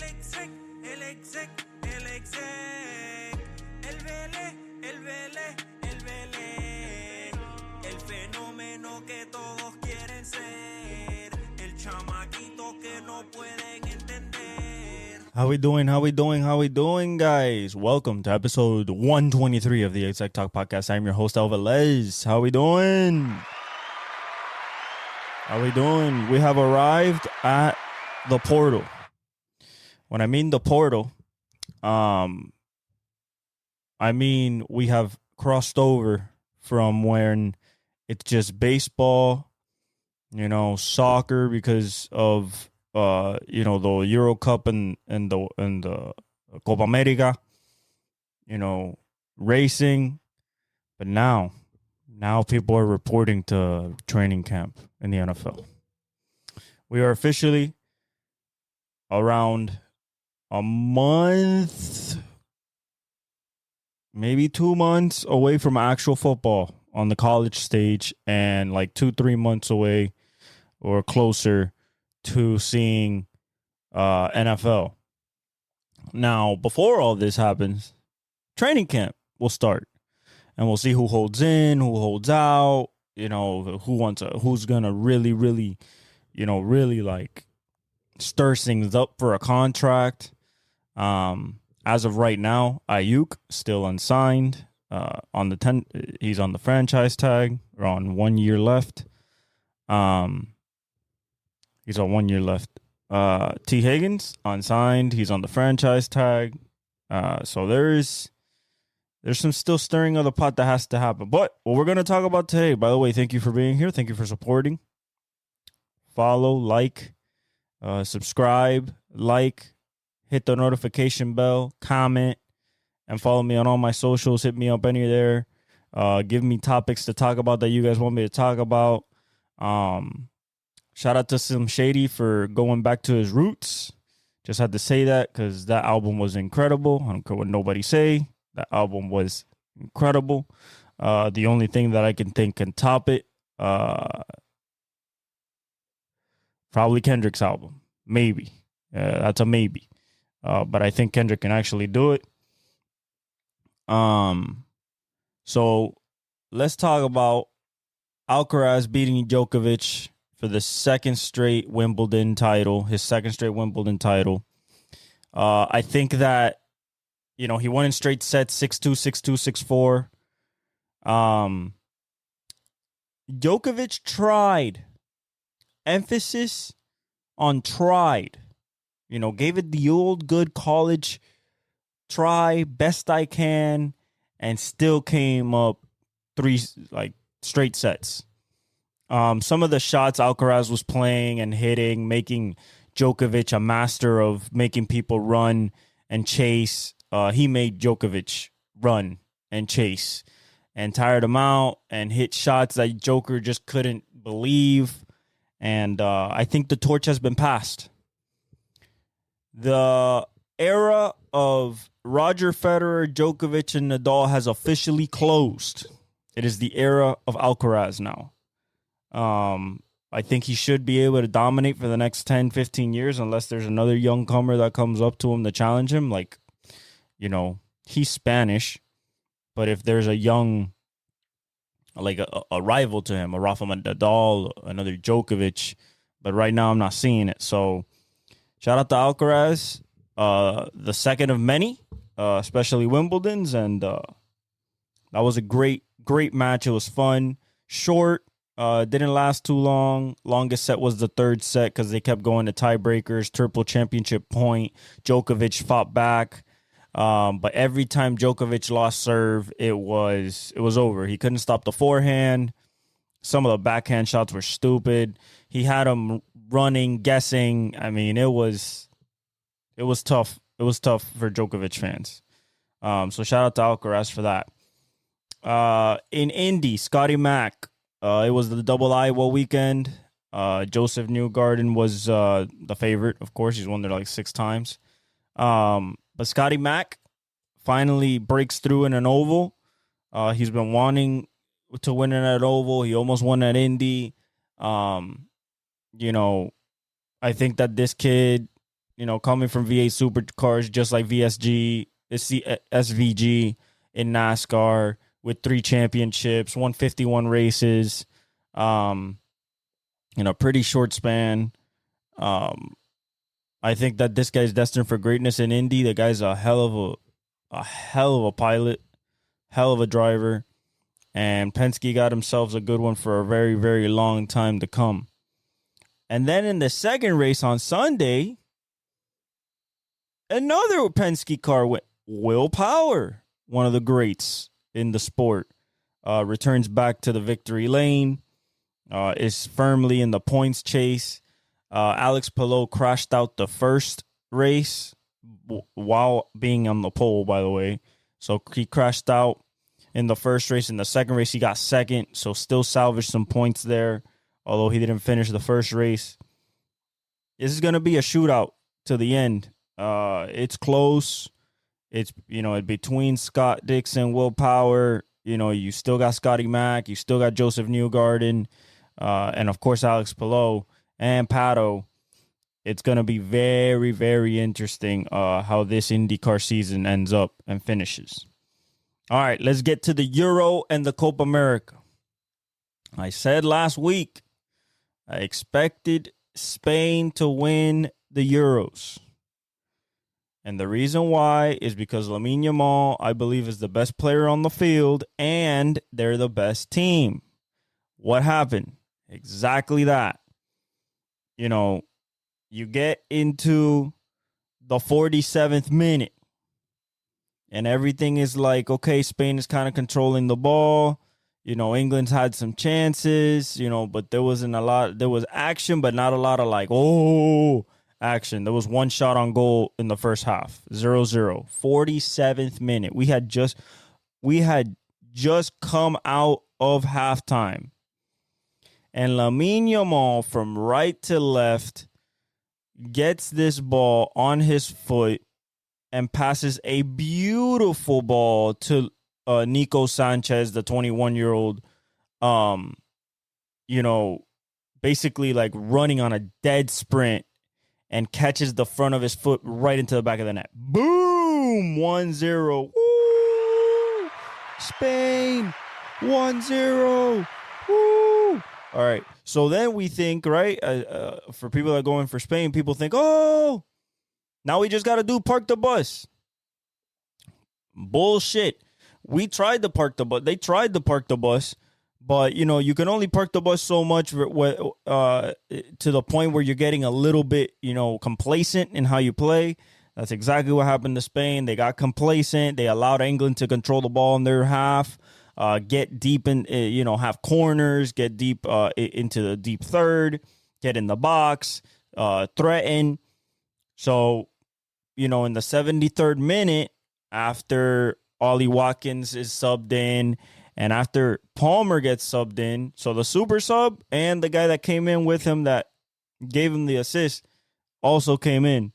exec, el exec, el exec. El Vélez, el Vélez, el Vélez. El fenómeno que todos quieren ser. El chamaquito que no pueden entender. How we doing, guys? Welcome to episode 123 of the Exec Talk Podcast. I'm your host, Alvarez. How we doing? We have arrived at the portal. When I mean the portal, I mean we have crossed over from when it's just baseball, soccer because of the Euro Cup and the Copa America, racing. But now people are reporting to training camp in the NFL. We are officially around a month, maybe 2 months away from actual football on the college stage, and like 2-3 months away or closer to seeing NFL. Now, before all this happens, training camp will start, and we'll see who holds in, who holds out, who's gonna really like stir things up for a contract. As of right now, Ayuk still unsigned. He's on the franchise tag. We're on 1 year left. He's on 1 year left. T. Higgins unsigned. He's on the franchise tag. So there's some still stirring of the pot that has to happen. But what we're going to talk about today, by the way, thank you for being here. Thank you for supporting. Follow, like, subscribe, hit the notification bell, comment, and follow me on all my socials. Hit me up any there. Give me topics to talk about that you guys want me to talk about. Shout out to Slim Shady for going back to his roots. Just had to say that because that album was incredible. I don't care what nobody say. That album was incredible. The only thing that I can think can top it, probably Kendrick's album. Maybe. That's a maybe. But I think Kendrick can actually do it. So let's talk about Alcaraz beating Djokovic for the second straight Wimbledon title, his second straight Wimbledon title. I think that, he won in straight sets, 6-2, 6-2, 6-4. Djokovic tried. Emphasis on tried. Gave it the old good college try, best I can, and still came up 3 straight sets. Some of the shots Alcaraz was playing and hitting, making Djokovic a master of making people run and chase. He made Djokovic run and chase and tired him out and hit shots that Joker just couldn't believe. And I think the torch has been passed. The era of Roger Federer, Djokovic, and Nadal has officially closed. It is the era of Alcaraz now. I think he should be able to dominate for the next 10, 15 years unless there's another young comer that comes up to him to challenge him. He's Spanish, but if there's a young, a rival to him, a Rafael Nadal, another Djokovic, but right now I'm not seeing it. So shout out to Alcaraz, the second of many, especially Wimbledon's, and that was a great match. It was fun, short, didn't last too long. Longest set was the third set because they kept going to tiebreakers, triple championship point. Djokovic fought back, but every time Djokovic lost serve, it was over. He couldn't stop the forehand. Some of the backhand shots were stupid. He had him running, guessing. I mean, it was tough. It was tough for Djokovic fans. So shout out to Alcaraz for that. In Indy, Scotty Mack. It was the double Iowa weekend. Joseph Newgarden was the favorite. Of course, he's won there 6 times. But Scotty Mack finally breaks through in an oval. He's been wanting to win in that oval. He almost won at Indy. I think that this kid coming from V8 supercars, just like VSG, SVG in NASCAR with 3 championships, 151 races, in a pretty short span. I think that this guy's destined for greatness in Indy. The guy's a hell of a pilot, hell of a driver, and Penske got themselves a good one for a very, very long time to come. And then in the second race on Sunday, another Penske car went. Will Power, one of the greats in the sport, returns back to the victory lane, is firmly in the points chase. Alex Palou crashed out the first race while being on the pole, by the way. So he crashed out in the first race. In the second race, he got second, so still salvaged some points there, although he didn't finish the first race. This is going to be a shootout to the end. It's close. It's, between Scott Dixon, Will Power. You still got Scotty Mack. You still got Joseph Newgarden. And, of course, Alex Palou and Pato. It's going to be very, very interesting how this IndyCar season ends up and finishes. All right, let's get to the Euro and the Copa America. I said last week I expected Spain to win the Euros. And the reason why is because Lamine Yamal, I believe, is the best player on the field, and they're the best team. What happened? Exactly that. You get into the 47th minute, and everything is like, okay, Spain is kind of controlling the ball. England's had some chances, but there wasn't a lot. There was action, but not a lot of action. There was one shot on goal in the first half. 0-0. 47th minute. We had just come out of halftime. And Lamine Yamal from right to left gets this ball on his foot and passes a beautiful ball to Nico Sanchez, the 21-year-old, basically like running on a dead sprint, and catches the front of his foot right into the back of the net. Boom! 1-0. Woo! Spain! 1-0. Woo! All right. So then we think, right, for people that are going for Spain, people think, oh, now we just got to do park the bus. Bullshit. We tried to park the bus. They tried to park the bus. But, you can only park the bus so much to the point where you're getting a little bit, complacent in how you play. That's exactly what happened to Spain. They got complacent. They allowed England to control the ball in their half, get deep in, have corners, get deep into the deep third, get in the box, threaten. So, in the 73rd minute, after Ollie Watkins is subbed in, and after Palmer gets subbed in, so the super sub and the guy that came in with him that gave him the assist also came in.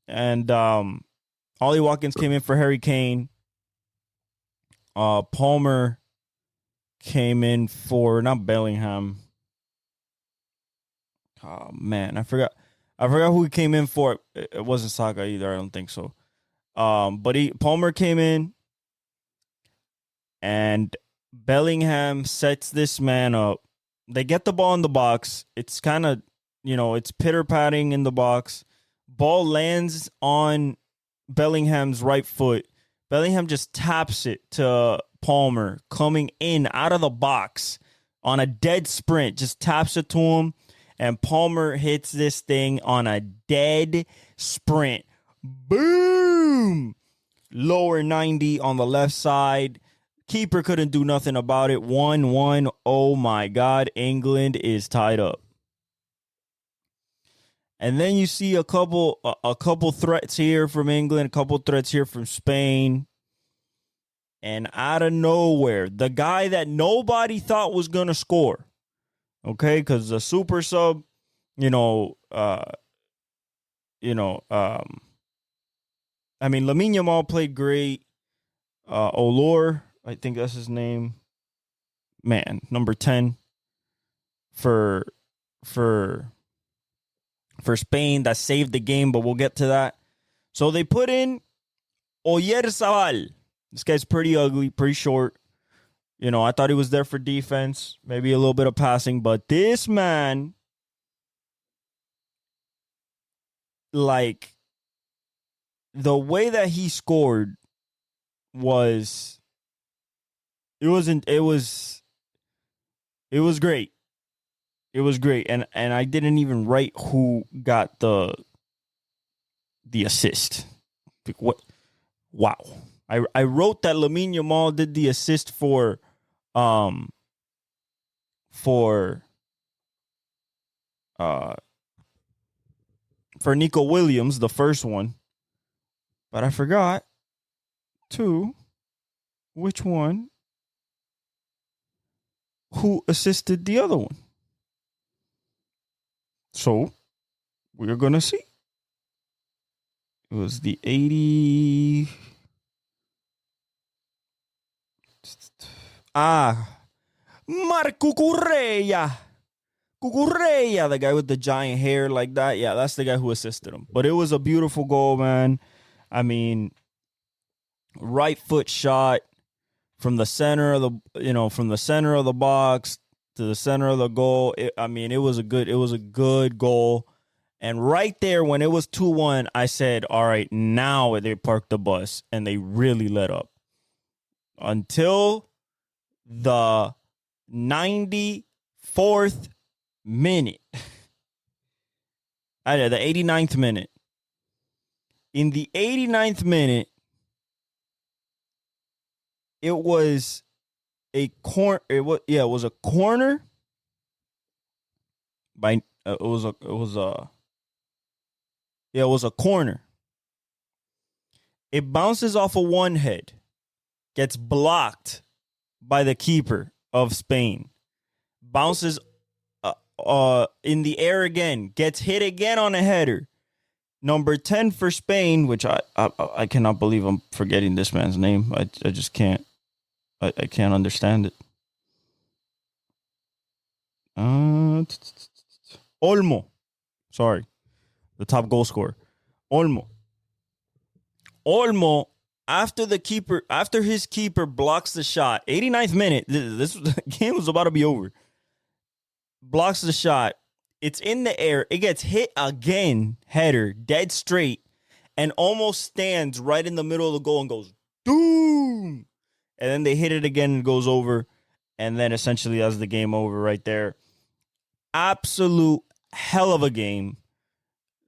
And Ollie Watkins came in for Harry Kane. Palmer came in for, not Bellingham. Oh, man, I forgot who he came in for. It wasn't Saka either, I don't think so. But Palmer came in. And Bellingham sets this man up. They get the ball in the box. It's kind of, it's pitter-patting in the box. Ball lands on Bellingham's right foot. Bellingham just taps it to Palmer coming in out of the box on a dead sprint. Just taps it to him. And Palmer hits this thing on a dead sprint. Boom! Lower 90 on the left side. Keeper couldn't do nothing about it. 1-1. Oh, my God. England is tied up. And then you see a couple threats here from England, a couple threats here from Spain. And out of nowhere, the guy that nobody thought was going to score, okay, because the super sub, I mean, Lamine Yamal played great. Olor, I think that's his name. Man, number 10 for for Spain that saved the game, but we'll get to that. So they put in Oyarzabal. This guy's pretty ugly, pretty short. You know, I thought he was there for defense, maybe a little bit of passing, but this man, like, the way that he scored was great. It was great. And I didn't even write who got the assist. What? Wow. I wrote that Lamine Yamal did the assist for Nico Williams, the first one. But I forgot which one who assisted the other one. So we're gonna see. It was the 80. Marco Correa. Cucurella, the guy with the giant hair like that. Yeah, that's the guy who assisted him. But it was a beautiful goal, man. I mean, right foot shot from the center of the box to the center of the goal. It was a good goal. And right there when it was 2-1, I said, all right, now they parked the bus and they really let up. Until the 94th minute. The 89th minute. In the 89th minute, it was a corner. It was a corner. It was a corner. It bounces off of one head, gets blocked by the keeper of Spain, bounces in the air again, gets hit again on a header. Number 10 for Spain, which I cannot believe I'm forgetting this man's name. I just can't. I can't understand it. Olmo. Sorry. The top goal scorer. Olmo, after his keeper blocks the shot, 89th minute, this game was about to be over. Blocks the shot. It's in the air. It gets hit again, header, dead straight, and almost stands right in the middle of the goal and goes, doom! And then they hit it again and it goes over. And then essentially that's the game over right there. Absolute hell of a game.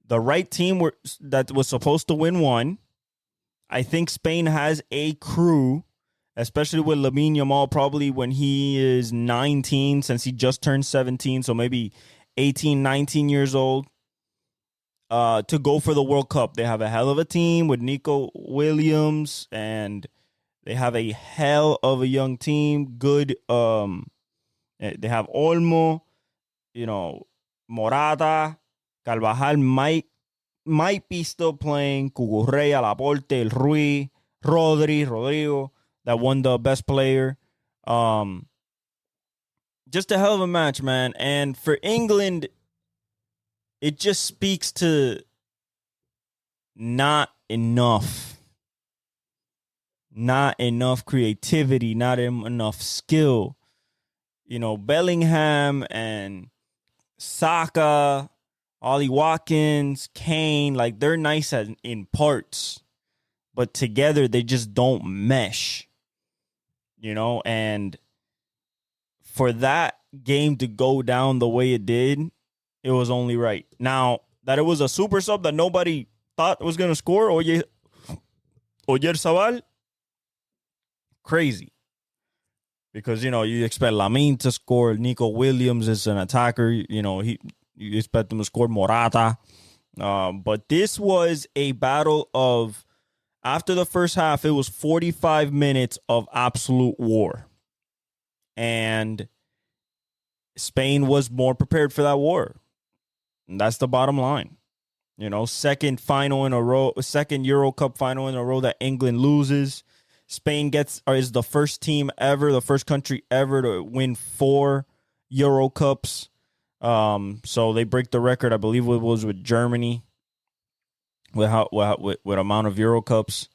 The right team that was supposed to win won. I think Spain has a crew, especially with Lamine Yamal, probably when he is 19, since he just turned 17, so maybe 18, 19 years old, to go for the World Cup. They have a hell of a team with Nico Williams, and they have a hell of a young team. Good. They have Olmo, Morata, Carvajal might be still playing. Cucurella, Laporte, El Rui, Rodrigo, that won the best player. Just a hell of a match, man. And for England, it just speaks to not enough creativity, not enough skill. Bellingham and Saka, Ollie Watkins, Kane, like they're nice in parts, but together they just don't mesh, and for that game to go down the way it did, it was only right. Now, that it was a super sub that nobody thought was going to score, Oyarzabal, crazy. Because, you expect Lamine to score. Nico Williams is an attacker. You expect him to score. Morata. But this was a battle of, after the first half, it was 45 minutes of absolute war. And Spain was more prepared for that war. And that's the bottom line. Second Euro Cup final in a row that England loses. Spain is the first team ever, the first country ever to win 4 Euro Cups. So they break the record. I believe it was with Germany with amount of Euro Cups,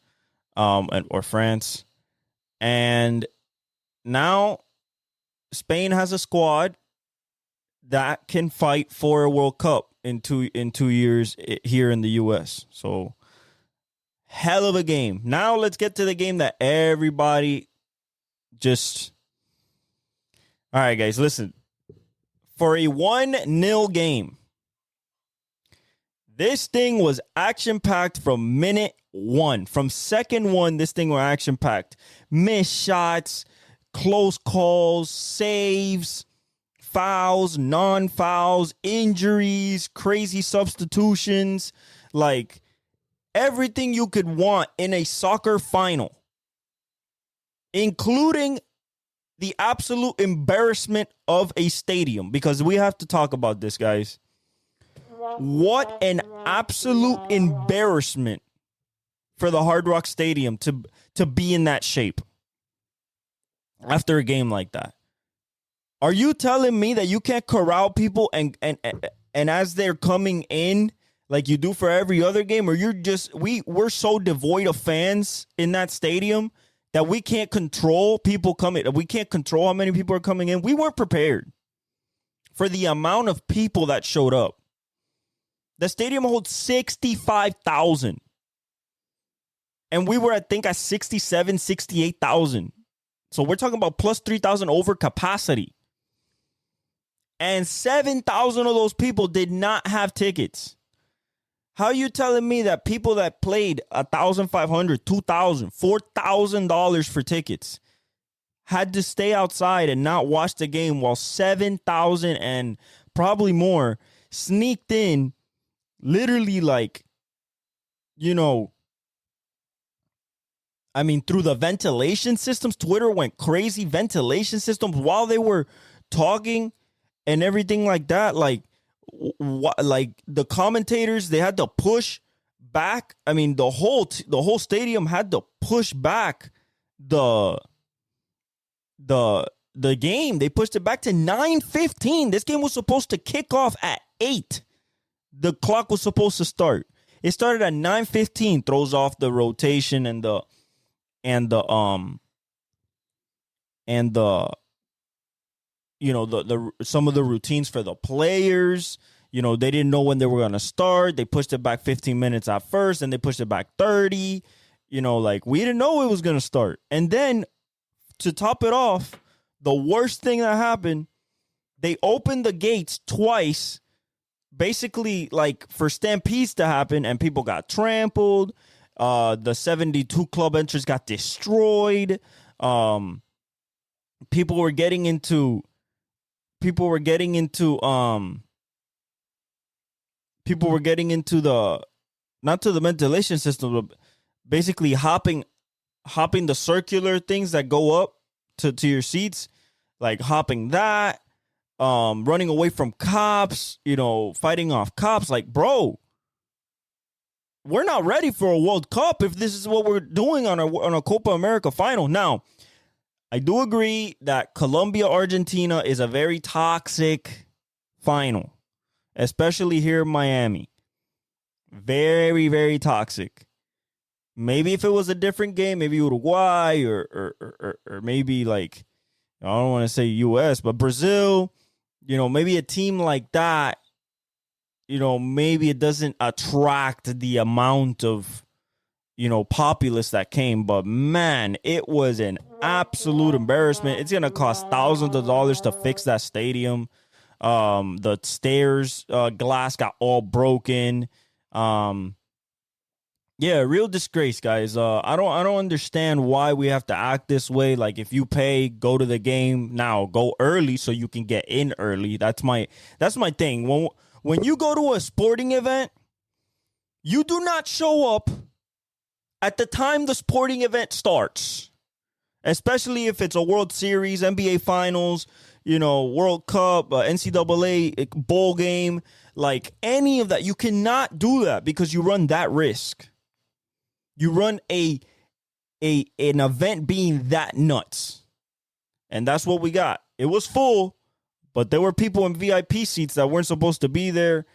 or France. And now Spain has a squad that can fight for a World Cup in 2 years here in the U.S. So hell of a game. Now let's get to the game that everybody just... All right, guys, listen. For a 1-0 game, this thing was action-packed from minute one. From second one, this thing was action-packed. Missed shots, close calls, saves, fouls, non-fouls, injuries, crazy substitutions. Like, everything you could want in a soccer final, including the absolute embarrassment of a stadium, because we have to talk about this, guys. What an absolute embarrassment for the Hard Rock Stadium to be in that shape after a game like that. Are you telling me that you can't corral people and as they're coming in like you do for every other game? Or we're so devoid of fans in that stadium that we can't control people coming. We can't control how many people are coming in. We weren't prepared for the amount of people that showed up. The stadium holds 65,000. And we were, I think, at 67, 68,000. So we're talking about plus 3,000 over capacity. And 7,000 of those people did not have tickets. How are you telling me that people that paid $1,500, $2,000, $4,000 for tickets had to stay outside and not watch the game while 7,000 and probably more sneaked in, literally like, through the ventilation systems? Twitter went crazy. Ventilation systems while they were talking and everything like that. Like the commentators, they had to push back. The whole stadium had to push back the game. They pushed it back to 9:15. This game was supposed to kick off at 8. The clock was supposed to start. It started at 9:15. Throws off the rotation and some of the routines for the players. They didn't know when they were going to start. They pushed it back 15 minutes at first, and they pushed it back 30. We didn't know it was going to start. And then to top it off, the worst thing that happened, they opened the gates twice, basically like for stampedes to happen, and people got trampled. The 72 club entrance got destroyed. People were getting into the, not to the ventilation system, but basically hopping the circular things that go up to your seats, like hopping that, running away from cops, fighting off cops. Like, bro, we're not ready for a World Cup if this is what we're doing on a Copa America final. Now, I do agree that Colombia-Argentina is a very toxic final, especially here in Miami. Very, very toxic. Maybe if it was a different game, maybe Uruguay or maybe like, I don't want to say U.S., but Brazil, maybe a team like that, maybe it doesn't attract the amount of, populace that came. But man, it was an absolute embarrassment. It's going to cost thousands of dollars to fix that stadium. The stairs glass got all broken. Yeah, real disgrace, guys. I don't understand why we have to act this way. Like, if you pay, go to the game now. Go early so you can get in early. That's my thing. When you go to a sporting event, you do not show up at the time the sporting event starts. Especially if it's a World Series, NBA Finals, World Cup, NCAA bowl game, like any of that. You cannot do that because you run that risk. You run an event being that nuts. And that's what we got. It was full, But there were people in VIP seats that weren't supposed to be there,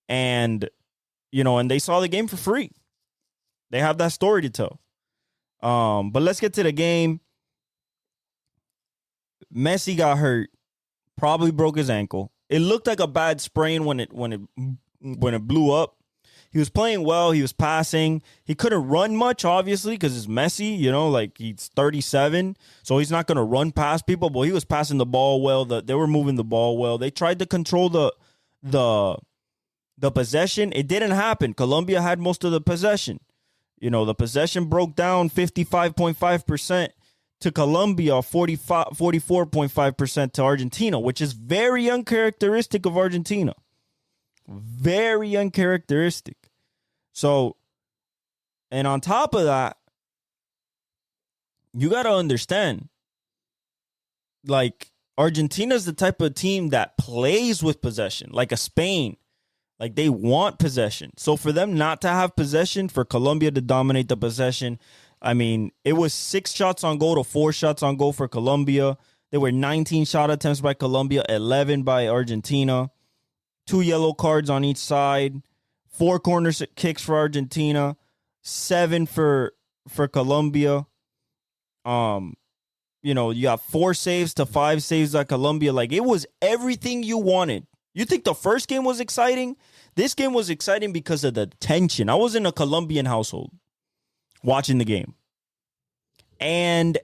and and they saw the game for free. They have that story to tell. But let's get to the game. Messi got hurt, probably broke his ankle. It looked like a bad sprain when it blew up. He was playing well. He was passing. He couldn't run much, obviously, because it's Messi. Like he's 37, so he's not going to run past people. But he was passing the ball well. They were moving the ball well. They tried to control the possession. It didn't happen. Colombia had most of the possession. The possession broke down 55.5% to Colombia, 44.5% to Argentina, which is very uncharacteristic of Argentina. Very uncharacteristic. So, and on top of that, you got to understand, like, Argentina's the type of team that plays with possession, like a Spain. Like, they want possession. So for them not to have possession, for Colombia to dominate the possession, I mean, it was 6 shots on goal to 4 shots on goal for Colombia. There were 19 shot attempts by Colombia, 11 by Argentina. 2 yellow cards on each side. 4 corner kicks for Argentina. 7 for Colombia. You got 4 saves to 5 saves by Colombia. Like, it was everything you wanted. You think the first game was exciting? This game was exciting because of the tension. I was in a Colombian household watching the game. And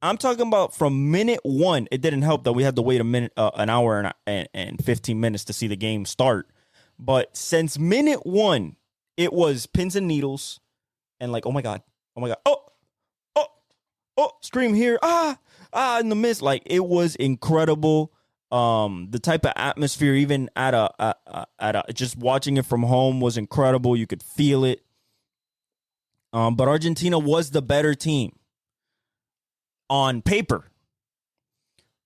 I'm talking about from minute 1, it didn't help that we had to wait an hour and 15 minutes to see the game start. But since minute 1, it was pins and needles and like, oh my God, oh, scream here, in the mist. Like, it was incredible. The type of atmosphere, even at a just watching it from home, was incredible. You could feel it. But Argentina was the better team on paper.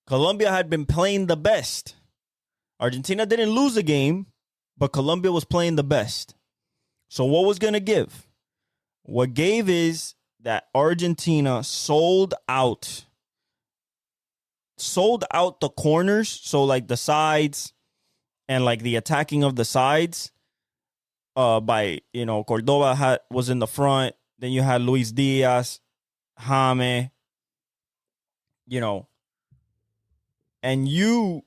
Colombia had been playing the best. Argentina didn't lose a game, but Colombia was playing the best. So what was going to give? What gave is that Argentina sold out the corners, so like the sides and like the attacking of the sides by Cordoba was in the front, then you had Luis Diaz, Jaime, and you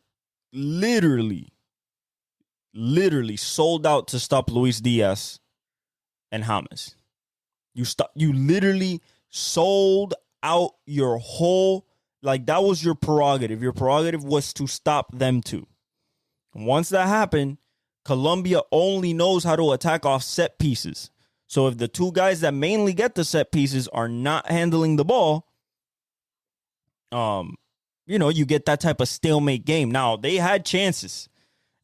literally sold out to stop Luis Diaz and James. You literally sold out your whole. Like, that was your prerogative. Your prerogative was to stop them too. And once that happened, Colombia only knows how to attack off set pieces. So if the 2 guys that mainly get the set pieces are not handling the ball, you get that type of stalemate game. Now, they had chances.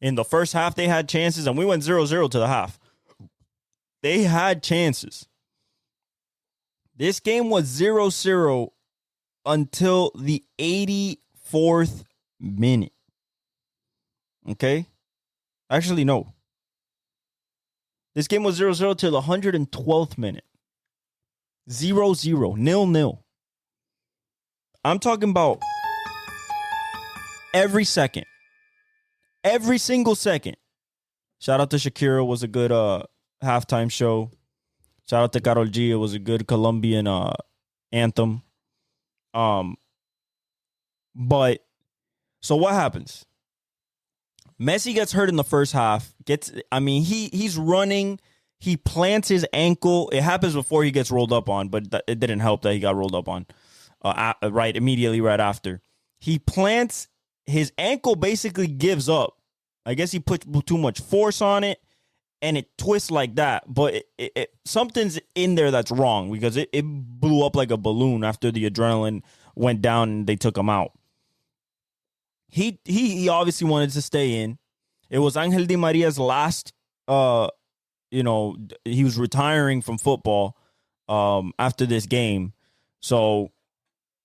In the first half, they had chances, and we went 0-0 to the half. They had chances. This game was 0-0 until the 84th minute. Okay? Actually, no. This game was 0-0 till the 112th minute. 0-0. 0-0. I'm talking about every second. Every single second. Shout out to Shakira. Was a good halftime show. Shout out to Karol G. It was a good Colombian anthem. But so what happens? Messi gets hurt in the first half. He's running. He plants his ankle. It happens before he gets rolled up on, but it didn't help that he got rolled up on immediately right after. He plants his ankle, basically gives up. I guess he put too much force on it, and it twists like that. But something's in there that's wrong, because it blew up like a balloon after the adrenaline went down and they took him out. He obviously wanted to stay in. It was Angel Di Maria's last, he was retiring from football after this game. So,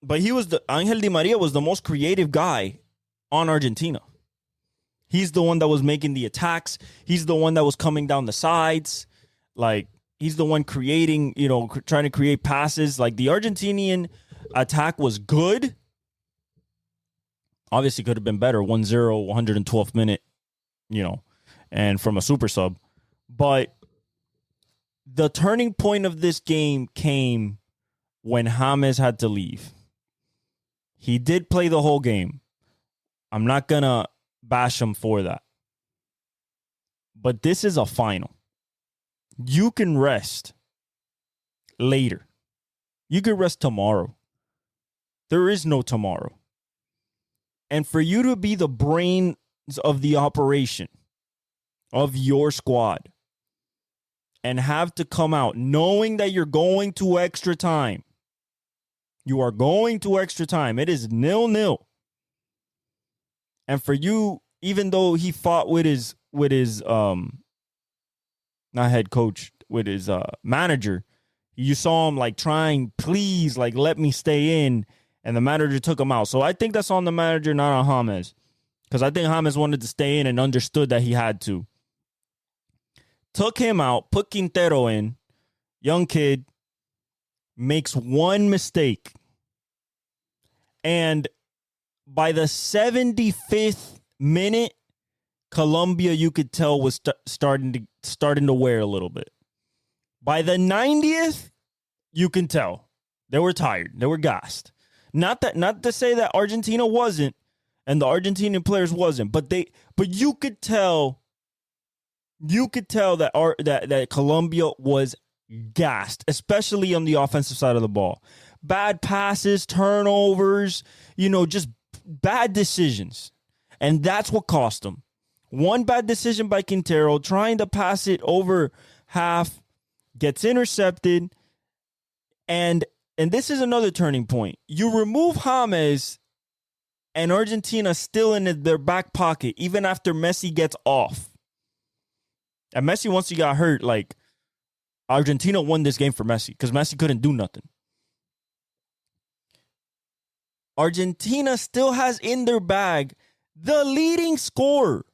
but Angel Di Maria was the most creative guy on Argentina. He's the one that was making the attacks. He's the one that was coming down the sides. Like, he's the one creating, trying to create passes. Like, the Argentinian attack was good. Obviously could have been better. 1-0, 112th minute, and from a super sub. But the turning point of this game came when James had to leave. He did play the whole game. I'm not going to bash him for that. But this is a final. You can rest later. You can rest tomorrow. There is no tomorrow. And for you to be the brains of the operation of your squad and have to come out knowing that you're going to extra time. You are going to extra time. It is 0-0. And for you, even though he fought with his not head coach, with his manager, you saw him like trying, please, like, let me stay in. And the manager took him out. So I think that's on the manager, not on James. Because I think James wanted to stay in and understood that he had to. Took him out, put Quintero in. Young kid. Makes one mistake. And by the 75th minute, Colombia, you could tell, was starting to wear a little bit. By the 90th, you can tell. They were tired. They were gassed. Not to say that Argentina wasn't and the Argentinian players wasn't, but you could tell that Colombia was gassed, especially on the offensive side of the ball. Bad passes, turnovers, just bad decisions. And that's what cost them. One bad decision by Quintero, trying to pass it over half, gets intercepted, and this is another turning point. You remove James, and Argentina still in their back pocket, even after Messi gets off. And Messi, once he got hurt, like, Argentina won this game for Messi because Messi couldn't do nothing. Argentina still has in their bag the leading scorer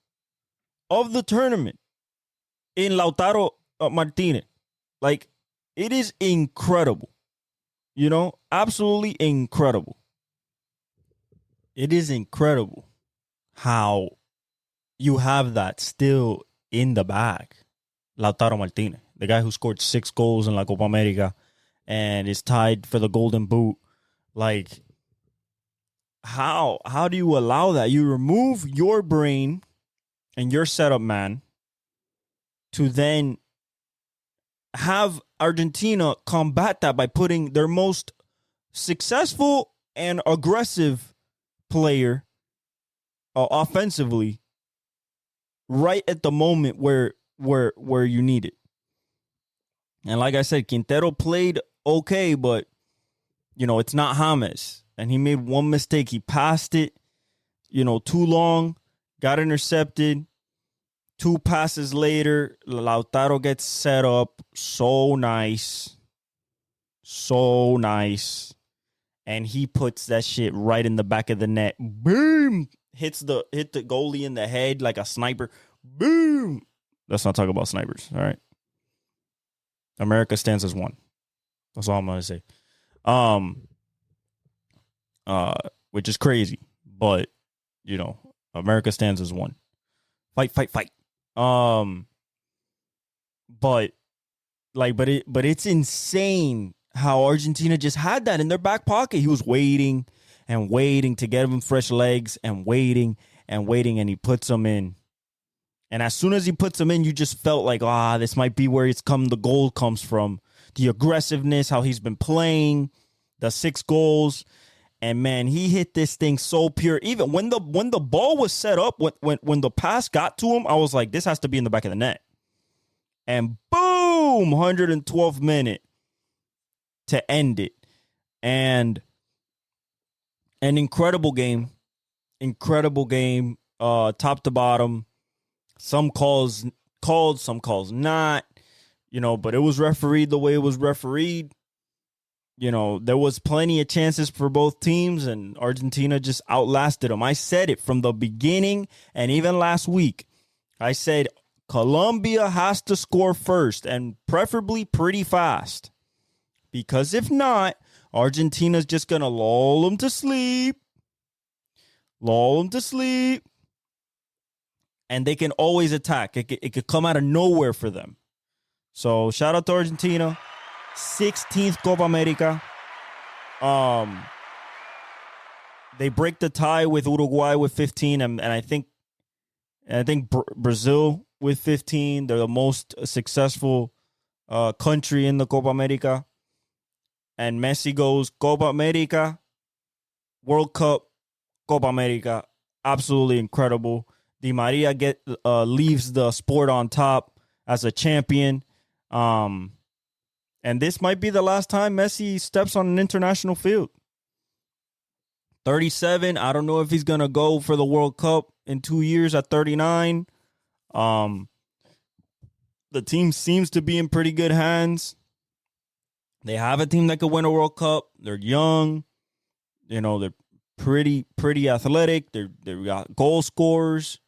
of the tournament in Lautaro Martinez. Like, it is incredible. Absolutely incredible. It is incredible how you have that still in the bag. Lautaro Martinez, the guy who scored 6 goals in La Copa America and is tied for the Golden Boot. Like, how do you allow that? You remove your brain and your setup man to then have Argentina combat that by putting their most successful and aggressive player offensively right at the moment where you need it. And like I said, Quintero played okay, but it's not James. And he made one mistake. He passed it, too long, got intercepted. 2 passes later, Lautaro gets set up. So nice. So nice. And he puts that shit right in the back of the net. Boom! Hit the goalie in the head like a sniper. Boom! Let's not talk about snipers, all right? America stands as one. That's all I'm going to say. Which is crazy. But, America stands as one. Fight, fight, fight. But it's insane how Argentina just had that in their back pocket. He was waiting and waiting to get him fresh legs and waiting, and he puts them in. And as soon as he puts them in, you just felt like, this might be where the goal comes from. The aggressiveness, how he's been playing, the 6 goals. And man, he hit this thing so pure. Even when the ball was set up, when the pass got to him, I was like, this has to be in the back of the net. And boom, 112th minute to end it. And an incredible game. Top to bottom. Some calls called, some calls not. But it was refereed the way it was refereed. There was plenty of chances for both teams, and Argentina just outlasted them. I said it from the beginning, and even last week. I said Colombia has to score first, and preferably pretty fast. Because if not, Argentina's just going to lull them to sleep. lull them to sleep, and they can always attack. It could come out of nowhere for them. So shout out to Argentina, 16th Copa America. They break the tie with Uruguay with 15, and I think Brazil with 15. They're the most successful country in the Copa America. And Messi goes Copa America, World Cup, Copa America. Absolutely incredible. Di Maria leaves the sport on top as a champion. And this might be the last time Messi steps on an international field. 37. I don't know if he's going to go for the World Cup in 2 years at 39. The team seems to be in pretty good hands. They have a team that could win a World Cup. They're young. They're pretty athletic. They got goal scorers.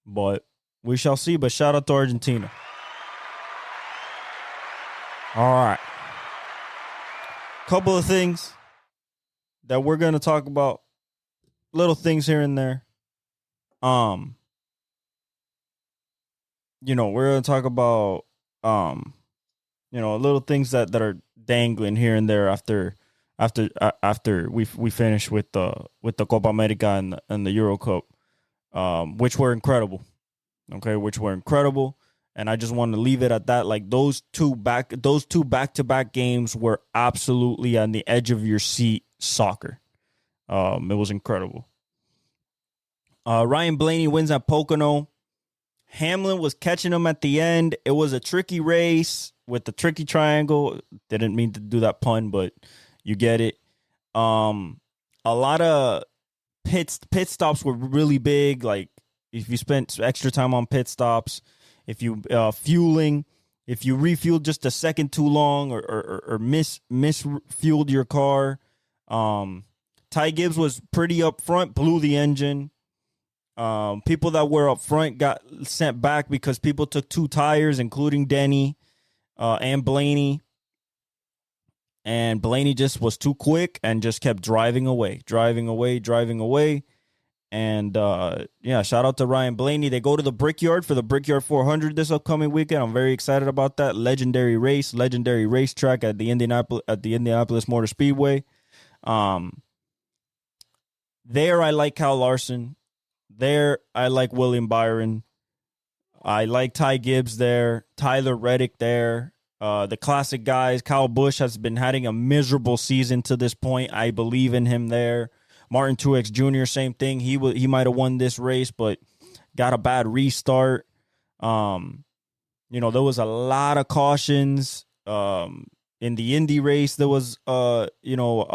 But we shall see. But shout out to Argentina. All right. Couple of things that we're going to talk about. Little things here and there. We're going to talk about little things that are dangling here and there after we finish with the Copa America and the Euro Cup, which were incredible. Okay, which were incredible. And I just want to leave it at that. Like those two back-to-back games were absolutely on the edge of your seat soccer. It was incredible. Ryan Blaney wins at Pocono. Hamlin was catching him at the end. It was a tricky race with the tricky triangle. Didn't mean to do that pun, but you get it. A lot of pit stops were really big. Like if you spent extra time on pit stops, if you fueling, if you refueled just a second too long or misfueled your car. Ty Gibbs was pretty up front, blew the engine. People that were up front got sent back because people took two tires, including Denny and Blaney. And Blaney just was too quick and just kept driving away. And, shout out to Ryan Blaney. They go to the Brickyard for the Brickyard 400 this upcoming weekend. I'm very excited about that. Legendary racetrack at the Indianapolis Motor Speedway. There, I like Kyle Larson. There, I like William Byron. I like Ty Gibbs there. Tyler Reddick there. The classic guys. Kyle Busch has been having a miserable season to this point. I believe in him there. Martin Truex Jr., same thing. He might have won this race, but got a bad restart. There was a lot of cautions. In the Indy race, there was a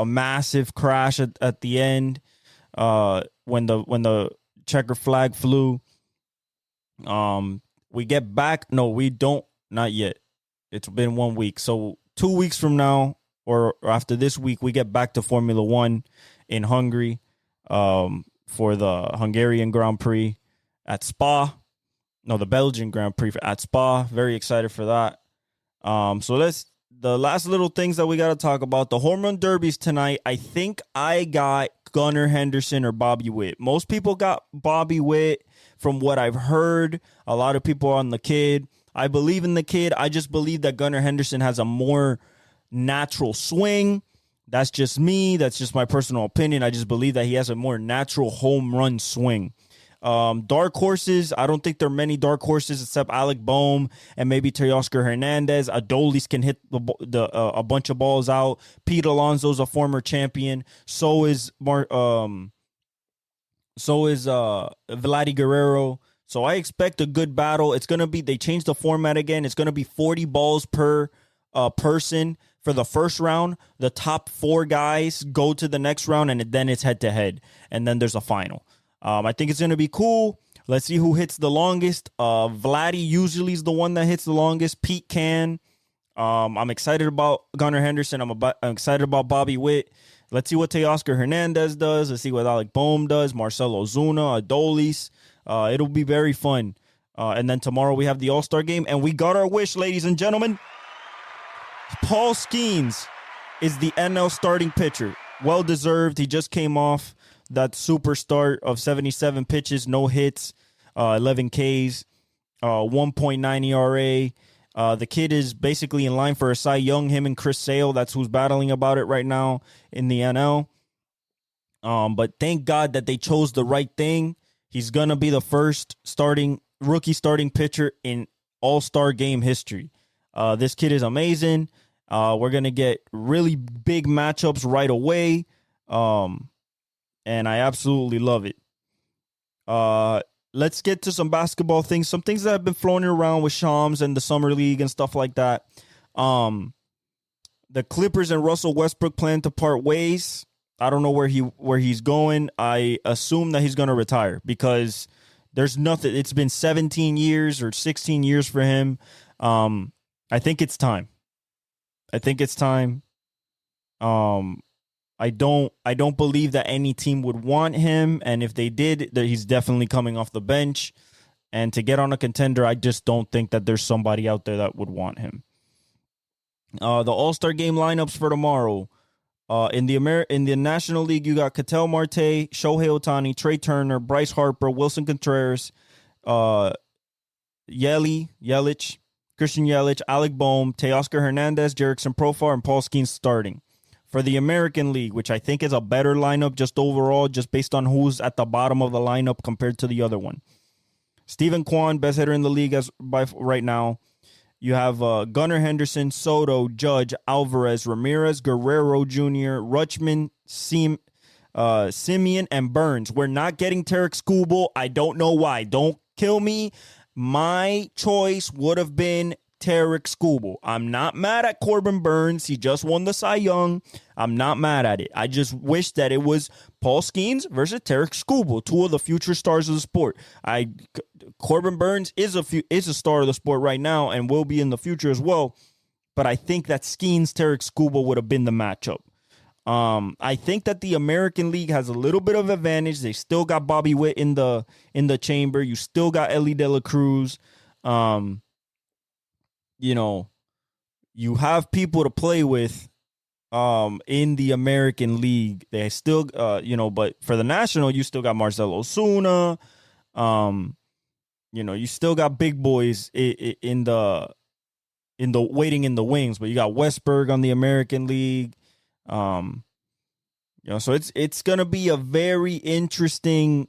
massive crash at the end. When the checker flag flew. We get back. No, we don't. Not yet. It's been 1 week. So 2 weeks from now, or after this week, we get back to Formula One in Hungary for the Hungarian Grand Prix at Spa. No, the Belgian Grand Prix at Spa. Very excited for that. So that's the last little things that we got to talk about. The home run derbies tonight. I think I got Gunnar Henderson or Bobby Witt. Most people got Bobby Witt from what I've heard. A lot of people on the kid. I believe in the kid. I just believe that Gunnar Henderson has a more natural swing. That's just me. That's just my personal opinion. I just believe that he has a more natural home run swing. Dark horses, I don't think there are many dark horses except Alec Boehm and maybe Teoscar Hernandez. Adolis can hit a bunch of balls out. Pete Alonso's a former champion. So is Vladdy Guerrero. So I expect a good battle. It's gonna be, they changed the format again. It's gonna be 40 balls per person for the first round. The top 4 guys go to the next round, and then it's head to head, and then there's a final. I think it's going to be cool. Let's see who hits the longest. Vladdy usually is the one that hits the longest. Pete can. I'm excited about Gunnar Henderson. I'm excited about Bobby Witt. Let's see what Teoscar Hernandez does. Let's see what Alec Boehm does. Marcelo Zuna, Adolis. It'll be very fun. And then tomorrow we have the All Star game. And we got our wish, ladies and gentlemen. Paul Skeens is the NL starting pitcher. Well deserved. He just came off that super start of 77 pitches, no hits, 11 Ks, 1.9 ERA. The kid is basically in line for a Cy Young. Him and Chris Sale, that's who's battling about it right now in the NL. But thank God that they chose the right thing. He's gonna be the first rookie starting pitcher in All-Star game history. This kid is amazing. We're going to get really big matchups right away. And I absolutely love it. Let's get to some basketball things. Some things that have been floating around with Shams and the Summer League and stuff like that. The Clippers and Russell Westbrook plan to part ways. I don't know where he's going. I assume that he's going to retire because there's nothing. It's been 17 years or 16 years for him. I think it's time. I don't believe that any team would want him, and if they did, that he's definitely coming off the bench. And to get on a contender, I just don't think that there's somebody out there that would want him. The All-Star game lineups for tomorrow. In the National League, you got Ketel Marte, Shohei Ohtani, Trey Turner, Bryce Harper, Wilson Contreras, Yelich, Christian Yelich, Alec Boehm, Teoscar Hernandez, Jerickson Profar, and Paul Skeens starting. For the American League, which I think is a better lineup just overall, just based on who's at the bottom of the lineup compared to the other one. Stephen Kwan, best hitter in the league right now. You have Gunnar Henderson, Soto, Judge, Alvarez, Ramirez, Guerrero Jr., Rutschman, Simeon, and Burns. We're not getting Tarek Skubal. I don't know why. Don't kill me. My choice would have been Tarek Skubal. I'm not mad at Corbin Burns. He just won the Cy Young. I'm not mad at it. I just wish that it was Paul Skeens versus Tarek Skubal, two of the future stars of the sport. Corbin Burns is a star of the sport right now and will be in the future as well. But I think that Skeens, Tarek Skubal would have been the matchup. I think that the American League has a little bit of advantage. They still got Bobby Witt in the chamber. You still got Ellie De La Cruz. You have people to play with in the American League. They still but for the National, you still got Marcelo Osuna. You still got big boys in the waiting in the wings, but you got Westberg on the American League. So it's gonna be a very interesting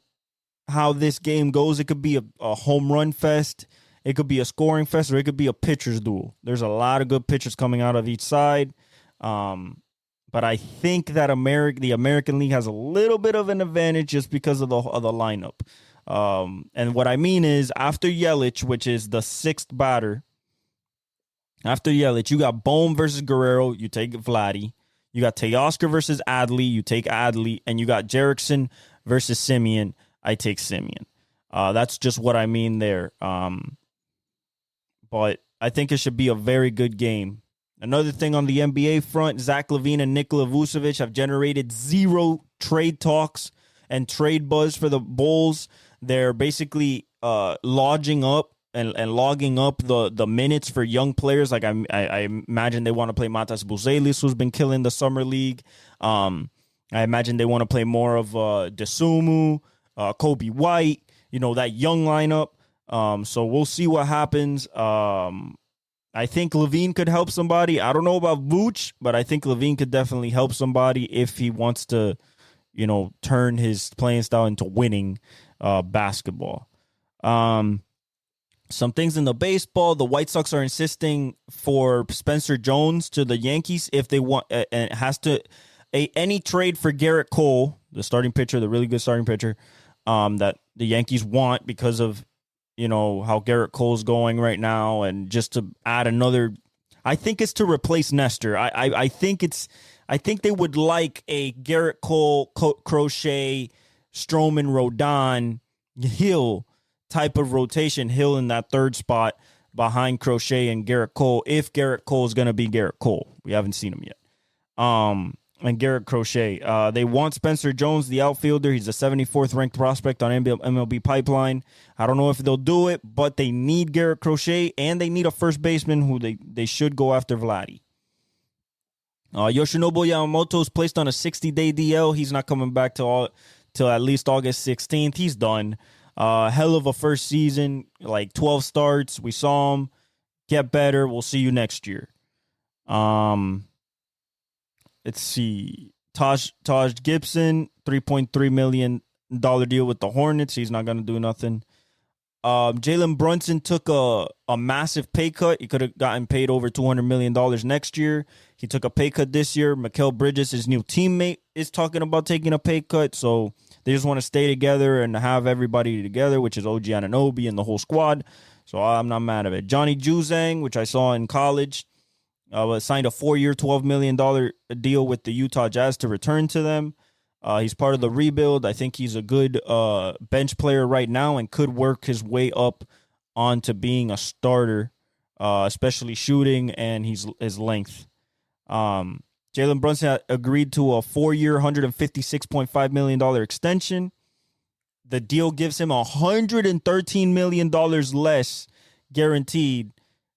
how this game goes. It could be a home run fest, it could be a scoring fest, or it could be a pitcher's duel. There's a lot of good pitchers coming out of each side. But I think that the American League has a little bit of an advantage just because of the lineup. And what I mean is, after Yelich, which is the sixth batter, after Yelich, you got Bohm versus Guerrero, you take Vladdy. You got Teoscar versus Adley, you take Adley. And you got Jerickson versus Simeon, I take Simeon. That's just what I mean there. But I think it should be a very good game. Another thing on the NBA front, Zach LaVine and Nikola Vucevic have generated zero trade talks and trade buzz for the Bulls. They're basically logging up the minutes for young players. Like I imagine they want to play Matas Buzelis, who's been killing the summer league. I imagine they want to play more of Desumu, Kobe White, that young lineup. So we'll see what happens. I think LaVine could help somebody. I don't know about Vooch, but I think LaVine could definitely help somebody if he wants to, turn his playing style into winning basketball. Some things in the baseball, the White Sox are insisting for Spencer Jones to the Yankees if they want, and it has to any trade for Garrett Cole, the starting pitcher, the really good starting pitcher, that the Yankees want because of how Garrett Cole's going right now, and just to add another. I think it's to replace Nestor. I think they would like a Garrett Cole, Crochet, Stroman, Rodon, Hill type of rotation. Hill in that third spot behind Crochet and Garrett Cole, if Garrett Cole is going to be Garrett Cole. We haven't seen him yet. And Garrett Crochet. They want Spencer Jones, the outfielder. He's the 74th ranked prospect on MLB Pipeline. I don't know if they'll do it, but they need Garrett Crochet, and they need a first baseman who they should go after Vladdy. Yoshinobu Yamamoto is placed on a 60-day DL. He's not coming back to till at least August 16th. He's done. Hell of a first season, like 12 starts. We saw him get better. We'll see you next year. Let's see. Taj Gibson, $3.3 million deal with the Hornets. He's not going to do nothing. Jalen Brunson took a massive pay cut. He could have gotten paid over $200 million next year. He took a pay cut this year. Mikal Bridges, his new teammate, is talking about taking a pay cut. So they just want to stay together and have everybody together, which is OG Anunoby and the whole squad. So I'm not mad at it. Johnny Juzang, which I saw in college, signed a 4-year, $12 million deal with the Utah Jazz to return to them. He's part of the rebuild. I think he's a good bench player right now and could work his way up onto being a starter, especially shooting and his length. Jalen Brunson agreed to a 4-year, $156.5 million extension. The deal gives him $113 million less guaranteed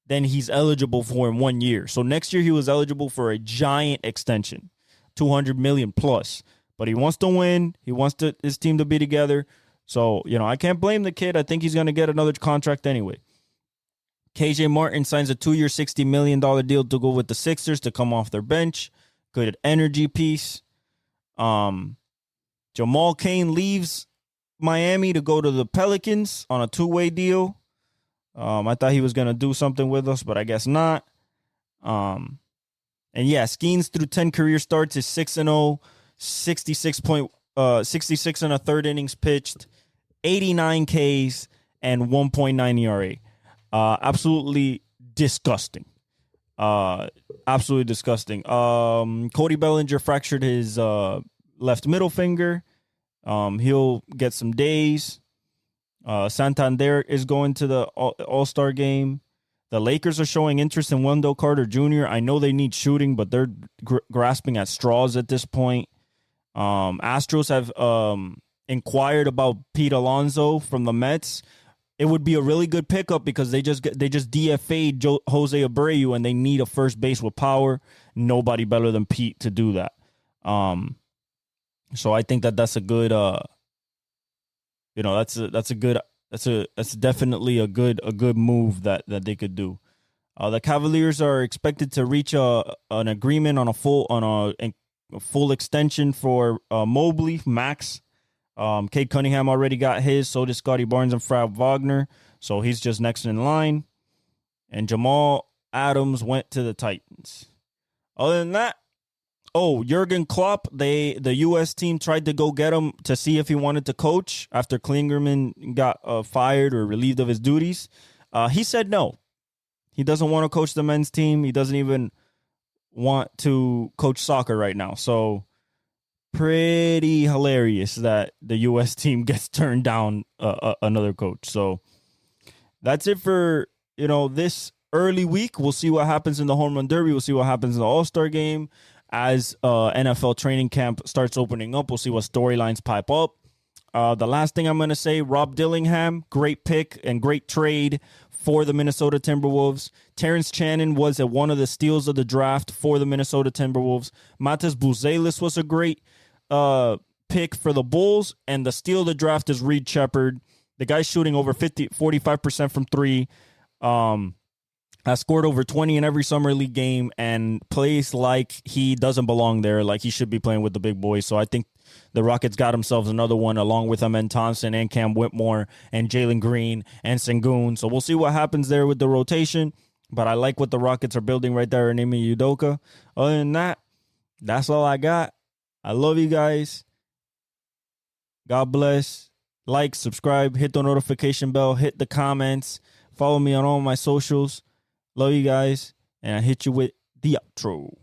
than he's eligible for in 1 year. So next year he was eligible for a giant extension, $200 million plus. But he wants to win. He wants his team to be together. So, I can't blame the kid. I think he's going to get another contract anyway. KJ Martin signs a 2-year, $60 million deal to go with the Sixers to come off their bench. Good energy piece. Jamal Cain leaves Miami to go to the Pelicans on a 2-way deal. I thought he was going to do something with us, but I guess not. And yeah, Skeens through 10 career starts is 6-0. 66 and a third innings pitched, 89 Ks, and 1.9 ERA. Absolutely disgusting. Absolutely disgusting. Cody Bellinger fractured his left middle finger. He'll get some days. Santander is going to the All Star game. The Lakers are showing interest in Wendell Carter Jr. I know they need shooting, but they're grasping at straws at this point. Astros have inquired about Pete Alonso from the Mets. It would be a really good pickup because they just DFA'd Jose Abreu and they need a first base with power. Nobody better than Pete to do that. So I think that's a good that's definitely a good move that they could do. The Cavaliers are expected to reach an agreement on a full extension for Mobley, Max. Cade Cunningham already got his. So did Scotty Barnes and Fred Wagner. So he's just next in line. And Jamal Adams went to the Titans. Other than that, Jurgen Klopp, the U.S. team tried to go get him to see if he wanted to coach after Klingerman got fired or relieved of his duties. He said no. He doesn't want to coach the men's team. He doesn't even want to coach soccer right now. So pretty hilarious that the U.S. team gets turned down another coach. So that's it for, this early week. We'll see what happens in the Home Run Derby. We'll see what happens in the All-Star game. As NFL training camp starts opening up, we'll see what storylines pipe up. The last thing I'm going to say, Rob Dillingham, great pick and great trade for the Minnesota Timberwolves. Terrence Shannon was at one of the steals of the draft for the Minnesota Timberwolves. Matas Buzelis was a great pick for the Bulls, and the steal of the draft is Reed Shepherd. The guy's shooting over 45% from three. Has scored over 20 in every summer league game and plays like he doesn't belong there, like he should be playing with the big boys. So I think the Rockets got themselves another one along with Amen Thompson and Cam Whitmore and Jalen Green and Sengun. So we'll see what happens there with the rotation. But I like what the Rockets are building right there in Ime Udoka. Other than that, that's all I got. I love you guys. God bless. Like, subscribe, hit the notification bell, hit the comments. Follow me on all my socials. Love you guys. And I hit you with the outro.